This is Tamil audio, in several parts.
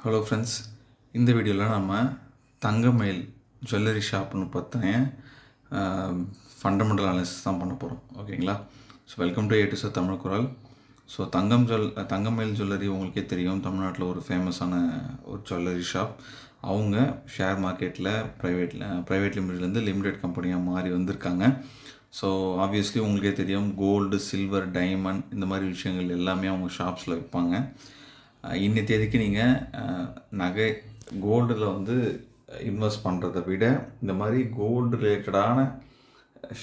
ஹலோ ஃப்ரெண்ட்ஸ், இந்த வீடியோவில் நம்ம தங்கமயில் ஜுவல்லரி ஷாப்னு பற்றின ஃபண்டமெண்டல் அனாலிசிஸ் தான் பண்ண போகிறோம். ஓகேங்களா? So welcome to A to Z Tamil குரல். ஸோ தங்கமயில் ஜுவல்லரி உங்களுக்கே தெரியும், தமிழ்நாட்டில் ஒரு ஃபேமஸான ஒரு ஜுவல்லரி ஷாப். அவங்க ஷேர் மார்க்கெட்டில் ப்ரைவேட் லிமிட்டட்லேருந்து லிமிடெட் கம்பெனியாக மாறி வந்திருக்காங்க. ஸோ ஆப்வியஸ்லி உங்களுக்கே தெரியும், கோல்டு, சில்வர், டைமண்ட் இந்த மாதிரி விஷயங்கள் எல்லாமே அவங்க ஷாப்ஸில் விற்பாங்க. இன்னி தேதிக்கு நீங்கள் நகை கோல்டில் இன்வெஸ்ட் பண்ணுறதை விட இந்த மாதிரி கோல்டு ரிலேட்டடான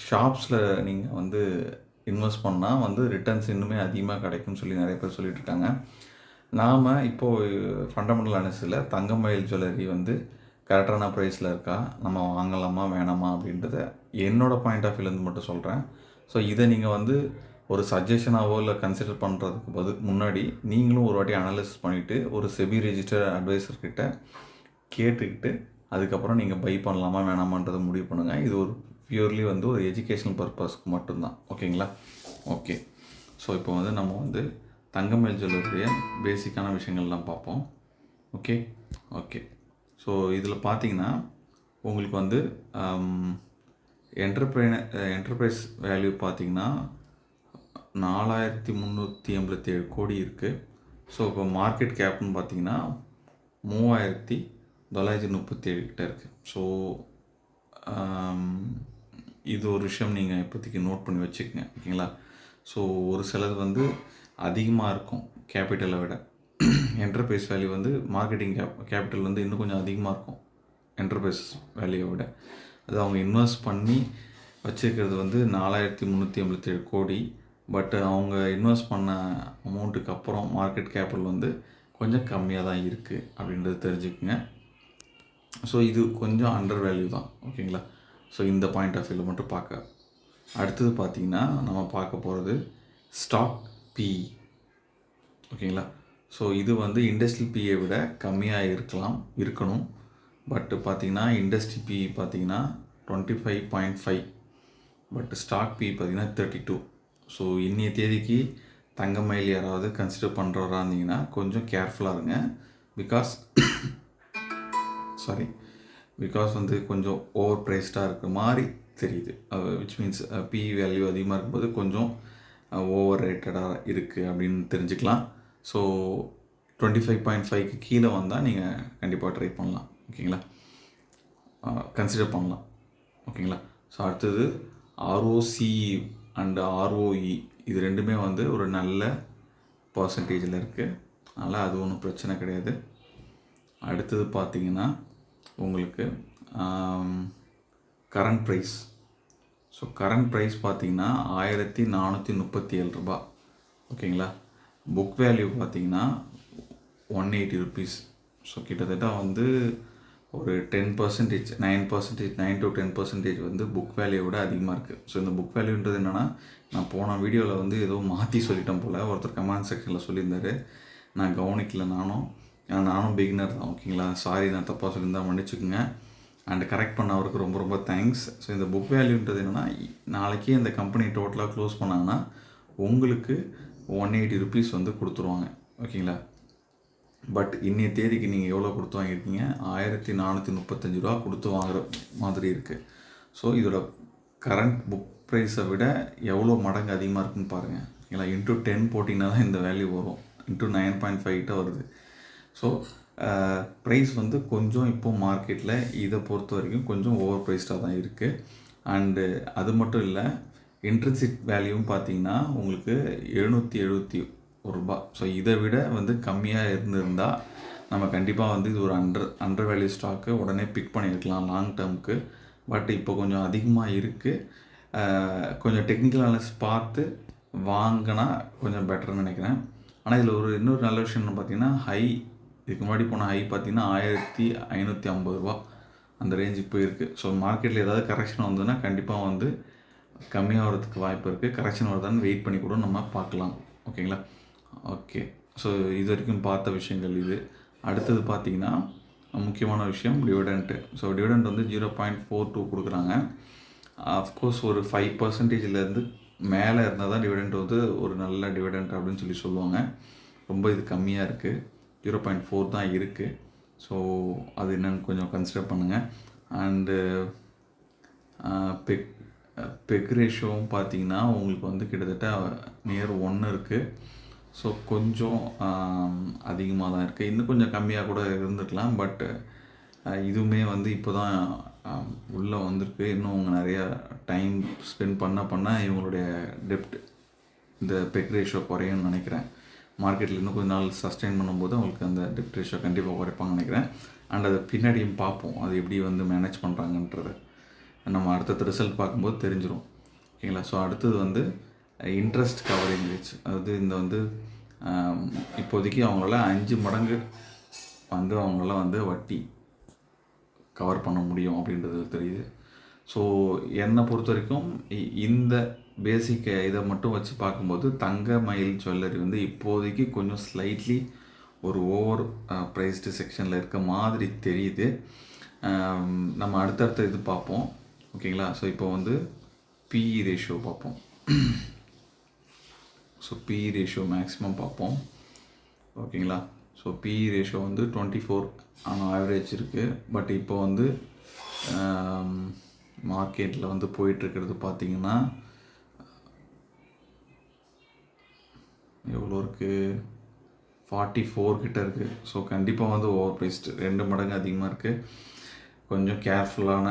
ஷாப்ஸில் நீங்கள் இன்வெஸ்ட் பண்ணால் ரிட்டர்ன்ஸ் இன்னுமே அதிகமாக கிடைக்கும்னு சொல்லி நிறைய பேர் சொல்லிகிட்ருக்காங்க. நாம் இப்போது ஃபண்டமெண்டல் அனாலிசிஸில் தங்கமயில் ஜுவல்லரி கரெக்டான ப்ரைஸில் இருக்கா, நம்ம வாங்கலாமா வேணாமா அப்படின்றத என்னோடய பாயிண்ட் ஆஃப் வியூலேருந்து மட்டும் சொல்கிறேன். ஸோ இதை நீங்கள் ஒரு சஜஷனாவோ இல்லை கன்சிடர் பண்ணுறதுக்கு முன்னாடி நீங்களும் ஒரு வாட்டி அனாலிசிஸ் பண்ணிவிட்டு ஒரு செபி ரெஜிஸ்டர்ட் அட்வைசர்கிட்ட கேட்டுக்கிட்டு அதுக்கப்புறம் நீங்கள் பை பண்ணலாமா வேணாமான்றதை முடிவு பண்ணுங்கள். இது ஒரு பியூர்லி ஒரு எஜுகேஷ்னல் பர்பஸ்க்கு மட்டும்தான். ஓகேங்களா? ஓகே. ஸோ இப்போ நம்ம தங்கமயில் ஜுவல்லரிய பேசிக்கான விஷயங்கள்லாம் பார்ப்போம். ஓகே. ஸோ இதில் பார்த்தீங்கன்னா உங்களுக்கு என்டர்பிரைஸ் வேல்யூ பார்த்தீங்கன்னா 4387 கோடி இருக்குது. ஸோ இப்போ மார்க்கெட் கேப்னு பார்த்தீங்கன்னா 3937 கிட்ட இருக்குது. ஸோ இது ஒரு விஷயம் நீங்கள் இப்போதைக்கு நோட் பண்ணி வச்சுக்கோங்க. ஓகேங்களா? ஸோ ஒரு சிலது அதிகமாக இருக்கும் கேபிட்டலை விட. என்டர்பிரைஸ் வேல்யூ மார்க்கெட்டிங் கேபிட்டல் இன்னும் கொஞ்சம் அதிகமாக இருக்கும் என்டர்பிரைஸ் வேல்யூவை விட. அது அவங்க இன்வெஸ்ட் பண்ணி வச்சுருக்கிறது 4387 கோடி. பட் அவங்க இன்வெஸ்ட் பண்ண அமௌண்ட்டுக்கு அப்புறம் மார்க்கெட் கேபிட்டல் கொஞ்சம் கம்மியாக தான் இருக்குது அப்படின்றது தெரிஞ்சுக்குங்க. ஸோ இது கொஞ்சம் அண்டர் வேல்யூ தான். ஓகேங்களா? ஸோ இந்த பாயிண்ட் ஆஃப் வியூவில் மட்டும் பார்க்க. அடுத்தது பார்த்திங்கன்னா நம்ம பார்க்க போகிறது ஸ்டாக் பிஇ. ஓகேங்களா? ஸோ இது இண்டஸ்ட்ரியல் பிஏ விட கம்மியாக இருக்கணும். பட் பார்த்திங்கன்னா இண்டஸ்ட்ரி பிஇ பார்த்திங்கன்னா 25.5, பட் ஸ்டாக் பிஇ பார்த்திங்கன்னா 32. ஸோ இன்னைய தேதிக்கு தங்கமயில் யாராவது கன்சிடர் பண்ணுறவராக இருந்தீங்கன்னா கொஞ்சம் கேர்ஃபுல்லாக இருங்க. பிகாஸ் கொஞ்சம் ஓவர் ப்ரைஸ்டாக இருக்கிற மாதிரி தெரியுது. விச் மீன்ஸ் பிஇ வேல்யூ அதிகமாக இருக்கும்போது கொஞ்சம் ஓவர் ரேட்டடாக இருக்குது அப்படின்னு தெரிஞ்சுக்கலாம். ஸோ 25.5க்கு கீழே வந்தால் நீங்கள் கண்டிப்பாக ட்ரை பண்ணலாம். ஓகேங்களா? கன்சிடர் பண்ணலாம். ஓகேங்களா? ஸோ அடுத்தது ROCE அண்டு ROE இது ரெண்டுமே ஒரு நல்ல பர்சன்டேஜில் இருக்குது. அதனால் அது ஒன்றும் பிரச்சனை கிடையாது. அடுத்தது பார்த்திங்கன்னா உங்களுக்கு current price. So current price பார்த்திங்கன்னா 1437 ரூபா. ஓகேங்களா? புக் வேல்யூ பார்த்திங்கன்னா 180 ருபீஸ். ஸோ கிட்டத்தட்ட ஒரு 10%, 9 to 10% புக் வேல்யூ விட அதிகமாக இருக்குது. ஸோ இந்த புக் வேல்யூன்றது என்னென்னா, நான் போன வீடியோவில் ஏதோ மாற்றி சொல்லிட்டேன் போல். ஒருத்தர் கமெண்ட் செக்ஷனில் சொல்லியிருந்தார், நான் கவனிக்கல. நானும் பிகினர் தான். ஓகேங்களா? சாரி, நான் தப்பாக சொல்லியிருந்தால் மன்னிச்சுக்குங்க. அண்ட் கரெக்ட் பண்ண அவருக்கு ரொம்ப ரொம்ப தேங்க்ஸ். ஸோ இந்த புக் வேல்யூன்றது என்னென்னா, நாளைக்கே இந்த கம்பெனி டோட்டலாக க்ளோஸ் பண்ணாங்கன்னா உங்களுக்கு 180 ருபீஸ் கொடுத்துருவாங்க. ஓகேங்களா? பட் இன்னைய தேதிக்கு நீங்கள் எவ்வளோ கொடுத்து வாங்கியிருக்கீங்க? 1435 ரூபா கொடுத்து வாங்குகிற மாதிரி இருக்குது. ஸோ இதோட கரண்ட் புக் ப்ரைஸை விட எவ்வளோ மடங்கு அதிகமாக இருக்குதுன்னு பாருங்கள். ஓகேங்களா? இன்ட்டு 10 போட்டிங்கன்னா தான் இந்த வேல்யூ வரும். இன்ட்டு 9.5 வருது. ஸோ ப்ரைஸ் கொஞ்சம் இப்போது மார்க்கெட்டில் இதை பொறுத்த வரைக்கும் கொஞ்சம் ஓவர் ப்ரைஸ்டாக தான் இருக்குது. அண்டு அது மட்டும் இல்லை, இன்ட்ரின்சிக் வேல்யூவும் பார்த்தீங்கன்னா உங்களுக்கு 771 ரூபா. ஸோ இதை விட கம்மியாக இருந்திருந்தால் நம்ம கண்டிப்பாக இது ஒரு அண்டர் வேல்யூ ஸ்டாக்கு உடனே பிக் பண்ணியிருக்கலாம் லாங் டேர்முக்கு. பட் இப்போ கொஞ்சம் அதிகமாக இருக்குது. கொஞ்சம் டெக்னிக்கல் அனாலிசிஸ் பார்த்து வாங்கினா கொஞ்சம் பெட்டர்னு நினைக்கிறேன். ஆனால் இதில் இன்னொரு நல்ல விஷயம் என்ன பார்த்தீங்கன்னா, இதுக்கு முன்னாடி போன ஹை பார்த்தீங்கன்னா 1550 ரூபா அந்த ரேஞ்சுக்கு போயிருக்கு. ஸோ மார்க்கெட்டில் ஏதாவது கரெக்ஷன் வந்ததுன்னா கண்டிப்பாக கம்மியாக வரதுக்கு வாய்ப்பு இருக்குது. கரெக்ஷன் வருதான்னு வெயிட் பண்ணி கூட நம்ம பார்க்கலாம். ஓகேங்களா? ஓகே. ஸோ இது வரைக்கும் பார்த்த விஷயங்கள் இது. அடுத்தது பார்த்திங்கன்னா முக்கியமான விஷயம் டிவிடெண்ட்டு. ஸோ டிவிடெண்ட் 0.42 கொடுக்குறாங்க. அஃப்கோர்ஸ் ஒரு 5%லேருந்து மேலே இருந்தால் தான் டிவிடெண்ட் ஒரு நல்ல டிவிடெண்ட் அப்படின்னு சொல்லுவாங்க. ரொம்ப இது கம்மியாக இருக்குது. 0.4 தான் இருக்குது. ஸோ அது என்னென்னு கொஞ்சம் கன்சிடர் பண்ணுங்கள். அண்டு பெக் ரேஷியோவும் பார்த்தீங்கன்னா உங்களுக்கு வந்து கிட்டத்தட்ட நியர் 1 இருக்குது. ஸோ கொஞ்சம் அதிகமாக தான் இருக்குது. இன்னும் கொஞ்சம் கம்மியாக கூட இருந்துக்கலாம். பட் இதுவுமே வந்து இப்போ தான் உள்ளே வந்திருக்கு. இன்னும் அவங்க நிறையா டைம் ஸ்பெண்ட் பண்ண இவங்களுடைய டெப்ட் இந்த பெக் ரேஷியோ குறையும்னு நினைக்கிறேன். மார்க்கெட்டில் இன்னும் கொஞ்ச நாள் சஸ்டெயின் பண்ணும்போது அவங்களுக்கு அந்த டெப்ட் ரேஷியோ கண்டிப்பாக குறைப்பாங்கன்னு நினைக்கிறேன். அண்ட் அதை பின்னாடியும் பார்ப்போம் அது எப்படி வந்து மேனேஜ் பண்ணுறாங்கன்றது நம்ம அடுத்தடுத்த ரிசல்ட் பார்க்கும்போது தெரிஞ்சிடும். ஓகேங்களா? ஸோ அடுத்தது வந்து இன்ட்ரெஸ்ட் கவரேஜ் ரேட்ஸ். அதாவது இந்த வந்து இப்போதைக்கு அவங்களால 5 மடங்கு வந்து அவங்களால வந்து வட்டி கவர் பண்ண முடியும் அப்படின்றது தெரியுது. ஸோ என்னை பொறுத்த வரைக்கும் இந்த பேசிக் இதை மட்டும் வச்சு பார்க்கும்போது தங்க மயில் ஜுவல்லரி வந்து இப்போதைக்கு கொஞ்சம் ஸ்லைட்லி ஒரு ஓவர் ப்ரைஸ்டு செக்ஷனில் இருக்க மாதிரி தெரியுது. நம்ம அடுத்தடுத்த இது பார்ப்போம். ஓகேங்களா? ஸோ இப்போ வந்து பிஇ ரேஷியோ பார்ப்போம். ஸோ பிஇ ரேஷியோ மேக்ஸிமம் பார்ப்போம். ஓகேங்களா? ஸோ பிஇ ரேஷியோ வந்து 24 ஆவரேஜ் இருக்குது. பட் இப்போ வந்து மார்க்கெட்டில் வந்து போயிட்டுருக்கிறது பார்த்திங்கன்னா எவ்வளோ இருக்குது, 44 கிட்ட இருக்குது. ஸோ கண்டிப்பாக வந்து ஓவர் ப்ரைஸ்டு 2 மடங்கு அதிகமாக இருக்குது. கொஞ்சம் கேர்ஃபுல்லான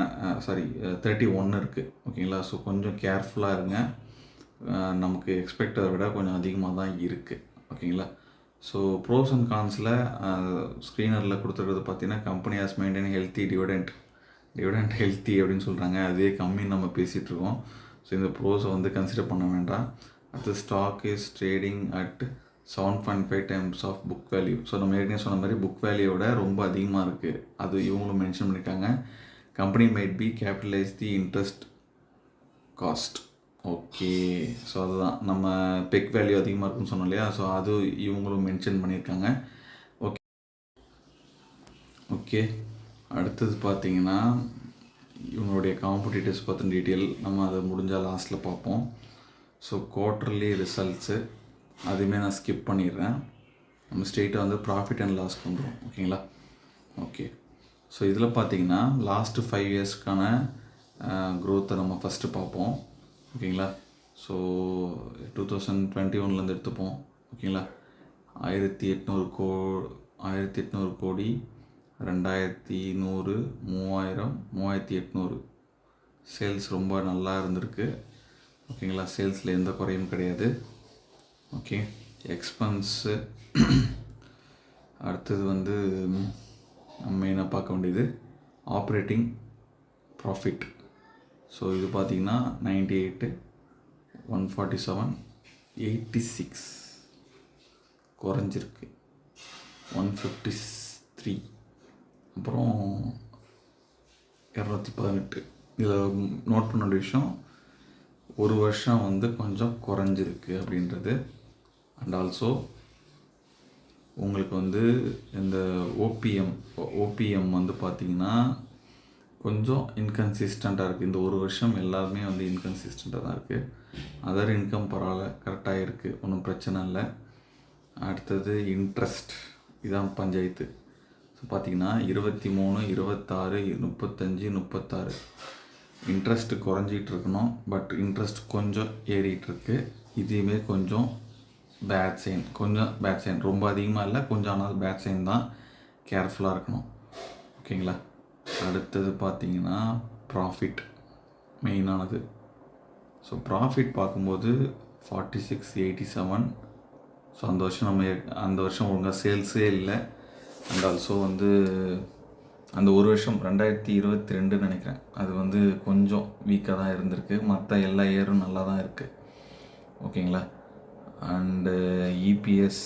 31 இருக்குது. ஓகேங்களா? ஸோ கொஞ்சம் கேர்ஃபுல்லாக இருங்க. நமக்கு எக்ஸ்பெக்டரை விட கொஞ்சம் அதிகமாக தான் இருக்குது. ஓகேங்களா? ஸோ ப்ரோஸ் அண்ட் கான்ஸில் ஸ்க்ரீனரில் கொடுத்துருக்கிறது பார்த்தீங்கன்னா company has maintain healthy dividend healthy அப்படின்னு சொல்கிறாங்க. அதே கம்மின்னு நம்ம பேசிகிட்ருக்கோம். ஸோ இந்த ப்ரோஸை வந்து கன்சிடர் பண்ண வேண்டாம். அடுத்து stock is trading at 7.5 times of book value. So நம்ம ஏற்கனவே சொன்ன மாதிரி புக் வேல்யூவோட ரொம்ப அதிகமாக இருக்குது. அது இவங்களும் மென்ஷன் பண்ணியிருக்காங்க. Company might be capitalise the interest cost. Okay, so அதுதான் நம்ம பெக் வேல்யூ அதிகமாக இருக்குன்னு சொன்னோம் இல்லையா? ஸோ அது இவங்களும் மென்ஷன் பண்ணியிருக்காங்க. ஓகே அடுத்தது பார்த்தீங்கன்னா இவங்களுடைய காம்படிட்டர்ஸ் பற்றின டீட்டெயில் நம்ம அதை முடிஞ்சால் லாஸ்ட்டில் பார்ப்போம். ஸோ குவார்ட்டர்லி ரிசல்ட்ஸு அதுவுமே நான் ஸ்கிப் பண்ணிடுறேன். நம்ம ஸ்ட்ரெயிட்டாக வந்து ப்ராஃபிட் அண்ட் லாஸ் பண்ணுறோம். ஓகேங்களா? ஓகே, ஸோ இதில் பார்த்தீங்கன்னா லாஸ்ட்டு 5 இயர்ஸ்க்கான க்ரோத்தை நம்ம ஃபஸ்ட்டு பார்ப்போம். ஓகேங்களா? ஸோ 2021 எடுத்துப்போம். ஓகேங்களா? 1800 கோடி 2100 3000 3800 சேல்ஸ் ரொம்ப நல்லா இருந்திருக்கு. ஓகேங்களா? சேல்ஸில் எந்த குறையும் கிடையாது. ஓகே, எக்ஸ்பென்ஸு அடுத்தது வந்து நம்ம மெயினாக பார்க்க வேண்டியது ஆப்ரேட்டிங் ப்ராஃபிட். ஸோ இது பார்த்திங்கன்னா 98 147 86 குறைஞ்சிருக்கு 153 அப்புறம் 218. இதில் நோட் பண்ண விஷயம் ஒரு வருஷம் வந்து கொஞ்சம் குறைஞ்சிருக்கு அப்படின்றது. அண்ட் ஆல்சோ உங்களுக்கு வந்து இந்த ஓபிஎம் வந்து பார்த்திங்கன்னா கொஞ்சம் இன்கன்சிஸ்டண்ட்டாக இருக்குது. இந்த ஒரு வருஷம் எல்லாருமே வந்து இன்கன்சிஸ்டண்ட்டாக தான் இருக்குது. அதர் இன்கம் பரவாயில்ல, கரெக்டாக இருக்குது, ஒன்றும் பிரச்சனை இல்லை. அடுத்தது இன்ட்ரெஸ்ட், இதான் பஞ்சாயத்து. ஸோ பார்த்திங்கன்னா 23 26 35 36 இன்ட்ரெஸ்ட் குறைஞ்சிட்டு இருக்கணும். பட் இன்ட்ரெஸ்ட் கொஞ்சம் ஏறிட்டுருக்கு. இதுவுமே கொஞ்சம் பேட் சைன், ரொம்ப அதிகமாக இல்லை, கொஞ்சம் ஆனால் பேட் சைன் தான். கேர்ஃபுல்லாக இருக்கணும். ஓகேங்களா? அடுத்தது பார்த்திங்கன்னா ப்ராஃபிட் மெயினானது. ஸோ ப்ராஃபிட் பார்க்கும்போது 4687. ஸோ அந்த வருஷம் ஒழுங்காக சேல்ஸே இல்லை. அண்ட் ஆல்சோ வந்து அந்த ஒரு வருஷம் 2022 நினைக்கிறேன், அது வந்து கொஞ்சம் வீக்காக தான் இருந்திருக்கு. மற்ற எல்லா இயரும் நல்லா தான் இருக்குது. ஓகேங்களா? அண்டு இபிஎஸ்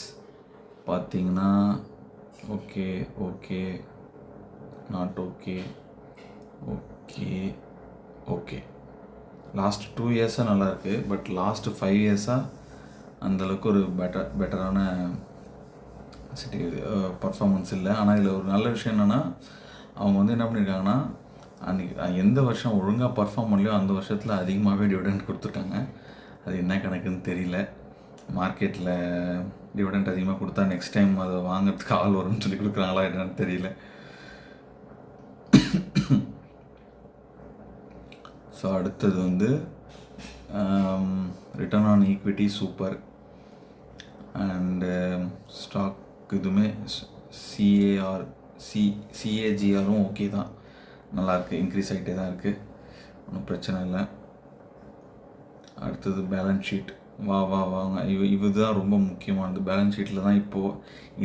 பார்த்திங்கன்னா ஓகே நாட் ஓகே லாஸ்ட் 2 இயர்ஸாக நல்லாயிருக்கு. பட் லாஸ்ட்டு 5 இயர்ஸாக அந்தளவுக்கு ஒரு பெட்டரான பர்ஃபார்மன்ஸ் இல்லை. ஆனால் இதில் ஒரு நல்ல விஷயம் என்னென்னா அவங்க வந்து என்ன பண்ணியிருக்காங்கன்னா அன்றைக்கி எந்த வருஷம் ஒழுங்காக பர்ஃபார்ம் பண்ணலையோ அந்த வருஷத்தில் அதிகமாகவே டிவிடெண்ட் கொடுத்துருக்காங்க. அது என்ன கணக்குன்னு தெரியல. மார்க்கெட்டில் டிவிடெண்ட் அதிகமாக கொடுத்தா நெக்ஸ்ட் டைம் அதை வாங்குறதுக்கு ஆள் வரும்னு சொல்லி கொடுக்குறாங்களா என்னன்னு தெரியல. ஸோ அடுத்தது வந்து return on equity super. And stock இதுவுமே சிஏஜிஆரும் ஓகே தான், நல்லாயிருக்கு, இன்க்ரீஸ் ஆகிட்டே தான் இருக்குது, ஒன்றும் பிரச்சனை இல்லை. அடுத்தது பேலன்ஸ் ஷீட். வாங்க இதுதான் ரொம்ப முக்கியமானது. பேலன்ஸ் ஷீட்டில் தான் இப்போது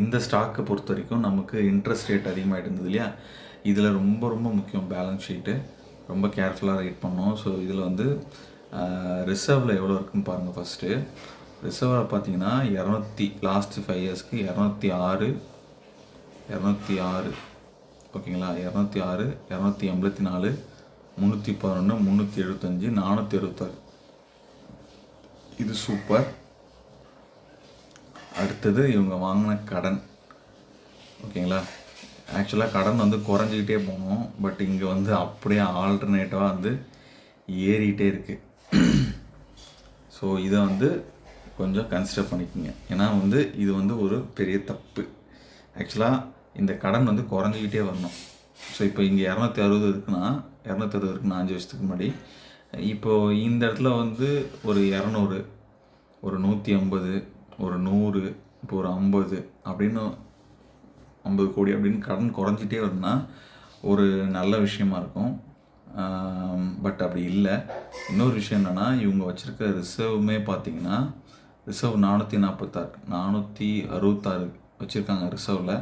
இந்த ஸ்டாக்கை பொறுத்த வரைக்கும் நமக்கு இன்ட்ரெஸ்ட் ரேட் அதிகமாகிட்டு இருந்தது இல்லையா, இதில் ரொம்ப ரொம்ப முக்கியம் பேலன்ஸ் ஷீட்டு, ரொம்ப கேர்ஃபுல்லாக ரீட் பண்ணோம். ஸோ இதில் வந்து ரிசர்வில் எவ்வளோ இருக்குன்னு பாருங்கள். ஃபஸ்ட்டு ரிசர்வில் பார்த்தீங்கன்னா 200, லாஸ்ட்டு 5 இயர்ஸ்க்கு 206, ஓகேங்களா, 206, 284, 311, 375, 476. இது சூப்பர். அடுத்தது இவங்க வாங்கின கடன், ஓகேங்களா. ஆக்சுவலாக கடன் வந்து குறைஞ்சிக்கிட்டே போகணும், பட் இங்கே வந்து அப்படியே ஆல்டர்னேட்டிவாக வந்து ஏறிக்கிட்டே இருக்குது. ஸோ இதை வந்து கொஞ்சம் கன்சிடர் பண்ணிக்கோங்க. ஏன்னா வந்து இது வந்து ஒரு பெரிய தப்பு. ஆக்சுவலாக இந்த கடன் வந்து குறைஞ்சிக்கிட்டே வரணும். ஸோ இப்போ இங்கே 260 இருக்குன்னா 260 இருக்குன்னா 5 வருஷத்துக்கு முன்னாடி, இப்போது இந்த இடத்துல வந்து ஒரு 200, ஒரு 150, ஒரு 100, இப்போ ஒரு 50 அப்படின்னு 50 கோடி அப்படின்னு கடன் குறைஞ்சிட்டே வருதுன்னா ஒரு நல்ல விஷயமா இருக்கும். பட் அப்படி இல்லை. இன்னொரு விஷயம் என்னென்னா, இவங்க வச்சுருக்க ரிசர்வுமே பார்த்திங்கன்னா ரிசர்வ் 466 வச்சுருக்காங்க ரிசர்வில்.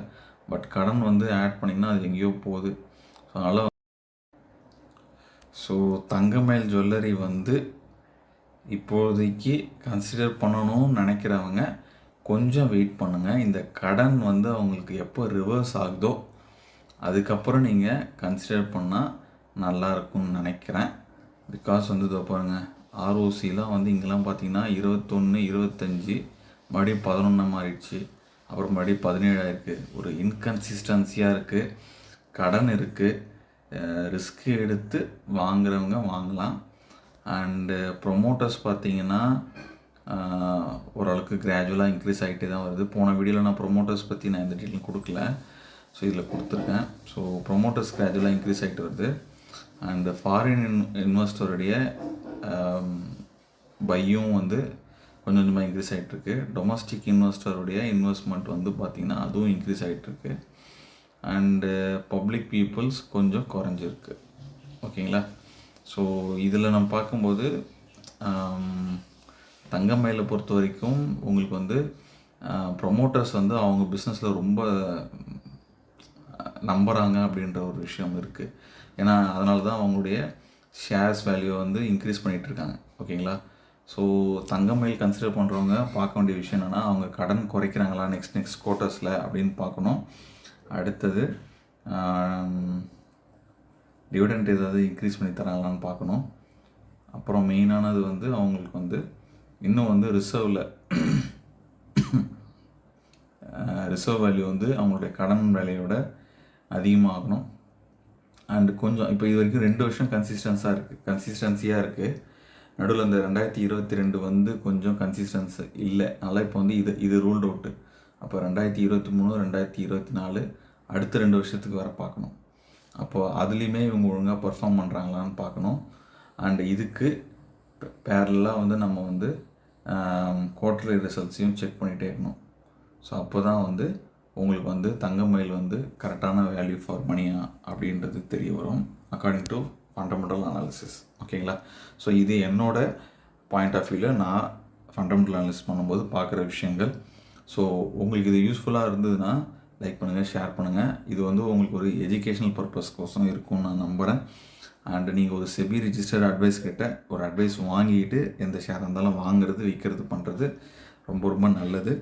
பட் கடன் வந்து ஆட் பண்ணிங்கன்னா அது எங்கேயோ போகுது. ஸோ அதனால் தங்கமயில் ஜுவல்லரி வந்து இப்போதைக்கு கன்சிடர் பண்ணணும்னு நினைக்கிறவங்க கொஞ்சம் வெயிட் பண்ணுங்கள். இந்த கடன் வந்து அவங்களுக்கு எப்போ ரிவர்ஸ் ஆகுதோ அதுக்கப்புறம் நீங்கள் கன்சிடர் பண்ணால் நல்லா இருக்கும்னு நினைக்கிறேன். பிகாஸ் வந்து இதோ பாருங்கள், ஆர்ஓசிலாம் வந்து இங்கெல்லாம் பார்த்தீங்கன்னா 21, 25, மறுபடியும் 11 மாறிடுச்சு, அப்புறம் மறுபடியும் 17 ஆயிருக்கு. ஒரு இன்கன்சிஸ்டன்சியாக இருக்குது, கடன் இருக்குது. ரிஸ்க் எடுத்து வாங்குறவங்க வாங்கலாம். அண்டு ப்ரொமோட்டர்ஸ் பார்த்திங்கன்னா ஓரளவுக்கு கிராஜுவலாக இன்க்ரீஸ் ஆகிட்டே தான் வருது. போன வீடியோவில் நான் ப்ரொமோட்டர்ஸ் பற்றி நான் எந்த டீட்டெயிலும் கொடுக்கல, ஸோ இதில் கொடுத்துருக்கேன். ஸோ ப்ரொமோட்டர்ஸ் கிராஜுவலாக இன்க்ரீஸ் ஆகிட்டு வருது. அண்டு ஃபாரின் இன்வெஸ்டருடைய பையும் வந்து கொஞ்சம் கொஞ்சமாக இன்க்ரீஸ் ஆகிட்டுருக்கு. டொமஸ்டிக் இன்வெஸ்டருடைய இன்வெஸ்ட்மெண்ட் வந்து பார்த்திங்கன்னா அதுவும் இன்க்ரீஸ் ஆகிட்டுருக்கு. அண்டு பப்ளிக் பீப்புள்ஸ் கொஞ்சம் குறைஞ்சிருக்கு, ஓகேங்களா. ஸோ இதில் நம்ம பார்க்கும்போது தங்கமயிலை பொறுத்த வரைக்கும் உங்களுக்கு வந்து ப்ரொமோட்டர்ஸ் வந்து அவங்க பிஸ்னஸில் ரொம்ப நம்புகிறாங்க அப்படின்ற ஒரு விஷயம் இருக்குது. ஏன்னா அதனால தான் அவங்களுடைய ஷேர்ஸ் வேல்யூ வந்து இன்க்ரீஸ் பண்ணிகிட்ருக்காங்க, ஓகேங்களா. ஸோ தங்கமயில் கன்சிடர் பண்ணுறவங்க பார்க்க வேண்டிய விஷயம் என்னென்னா, அவங்க கடன் குறைக்கிறாங்களா நெக்ஸ்ட் குவார்ட்டர்ஸில் அப்படின்னு பார்க்கணும். அடுத்தது டிவிடெண்ட் ஏதாவது இன்க்ரீஸ் பண்ணி தராங்களான்னு பார்க்கணும். அப்புறம் மெயினானது வந்து அவங்களுக்கு வந்து இன்னும் வந்து ரிசர்வ் வேல்யூ வந்து அவங்களுடைய கடன் வேலையோட அதிகமாகணும். அண்டு கொஞ்சம் இப்போ இது வரைக்கும் 2 வருஷம் கன்சிஸ்டன்சியாக இருக்குது. நடுவில் அந்த 2022 வந்து கொஞ்சம் கன்சிஸ்டன்சி இல்லை. அதனால் இப்போ வந்து இது ரூல்ட் அவுட்டு. அப்போ 2023, 2024 அடுத்த 2 வருஷத்துக்கு வர பார்க்கணும். அப்போது அதுலேயுமே இவங்க ஒழுங்காக பர்ஃபார்ம் பண்ணுறாங்களான்னு பார்க்கணும். அண்டு இதுக்கு பேரலாக வந்து நம்ம வந்து குவார்ட்டர்லி ரிசல்ட்ஸையும் செக் பண்ணிகிட்டே இருக்கணும். ஸோ அப்போ தான் வந்து உங்களுக்கு வந்து தங்கமயில் வந்து கரெக்டான வேல்யூ ஃபார் மணியா அப்படின்றது தெரிய வரும், அக்கார்டிங் டு ஃபண்டமெண்டல் அனாலிசிஸ், ஓகேங்களா. ஸோ இது என்னோட பாயிண்ட் ஆஃப் வியூவில் நான் ஃபண்டமெண்டல் அனாலிசிஸ் பண்ணும்போது பார்க்குற விஷயங்கள். ஸோ உங்களுக்கு இது யூஸ்ஃபுல்லாக இருந்ததுன்னா லைக் பண்ணுங்கள், ஷேர் பண்ணுங்கள். இது வந்து உங்களுக்கு ஒரு எஜுகேஷ்னல் பர்பஸ்க்கோசம் இருக்கும்னு நான் நம்புகிறேன். அண்டு நீங்கள் ஒரு செபி ரிஜிஸ்டர்ட் அட்வைஸ் கிட்ட ஒரு அட்வைஸ் வாங்கிட்டு எந்த ஷேர் இருந்தாலும் வாங்குறது விற்கிறது பண்ணுறது ரொம்ப ரொம்ப நல்லது,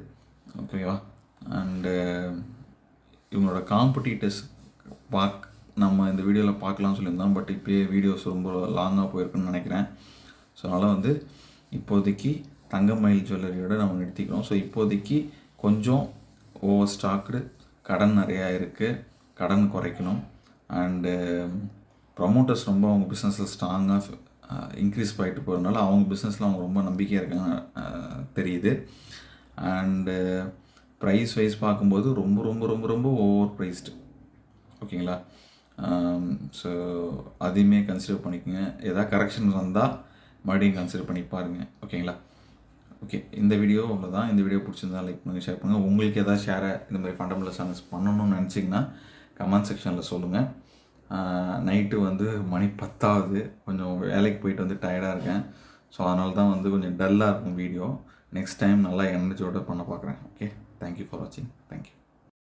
ஓகேவா. அண்டு இவங்களோட காம்படிட்டர்ஸ் நம்ம இந்த வீடியோவில் பார்க்கலாம்னு சொல்லியிருந்தோம். பட் இப்போயே வீடியோஸ் ரொம்ப லாங்காக போயிருக்குன்னு நினைக்கிறேன். ஸோ அதனால் வந்து இப்போதைக்கு தங்கமயில் ஜுவல்லரியோட நம்ம நிறுத்திக்கிறோம். ஸோ இப்போதைக்கு கொஞ்சம் ஓவர் ஸ்டாக்டு, கடன் நிறையா இருக்குது, கடன் குறைக்கணும். அண்டு ப்ரமோட்டர்ஸ் ரொம்ப அவங்க பிஸ்னஸில் ஸ்ட்ராங்காக இன்க்ரீஸ் ஆகிட்டு போகிறதுனால அவங்க பிஸ்னஸில் அவங்க ரொம்ப நம்பிக்கையாக இருக்காங்க தெரியுது. அண்டு ப்ரைஸ் வைஸ் பார்க்கும்போது ரொம்ப ரொம்ப ரொம்ப ரொம்ப ஓவர் ப்ரைஸ்டு. ஓகேங்களா? ஸோ அதையுமே கன்சிடர் பண்ணிக்கோங்க. எதாவது கரெக்ஷன்ஸ் வந்தால் மறுபடியும் கன்சிடர் பண்ணி பாருங்கள். ஓகேங்களா? ஓகே, இந்த வீடியோ அவ்வளோதான். இந்த வீடியோ பிடிச்சிருந்தா லைக் பண்ணுங்கள், ஷேர் பண்ணுங்கள். உங்களுக்கு எதாவது ஷேரை இந்த மாதிரி ஃபண்டமெண்டல் சேனல்ஸ் பண்ணணும்னு நினச்சிங்கன்னா கமெண்ட் செக்ஷனில் சொல்லுங்கள். நைட்டு வந்து மணி 10 ஆகுது. கொஞ்சம் வேலைக்கு போயிட்டு வந்து டயர்டாக இருக்கேன். ஸோ அதனால தான் வந்து கொஞ்சம் டல்லாக இருக்கும் வீடியோ. நெக்ஸ்ட் டைம் நல்லா எனர்ஜியோடு பண்ண பார்க்குறேன். ஓகே, தேங்க்யூ ஃபார் வாட்சிங். தேங்க்யூ.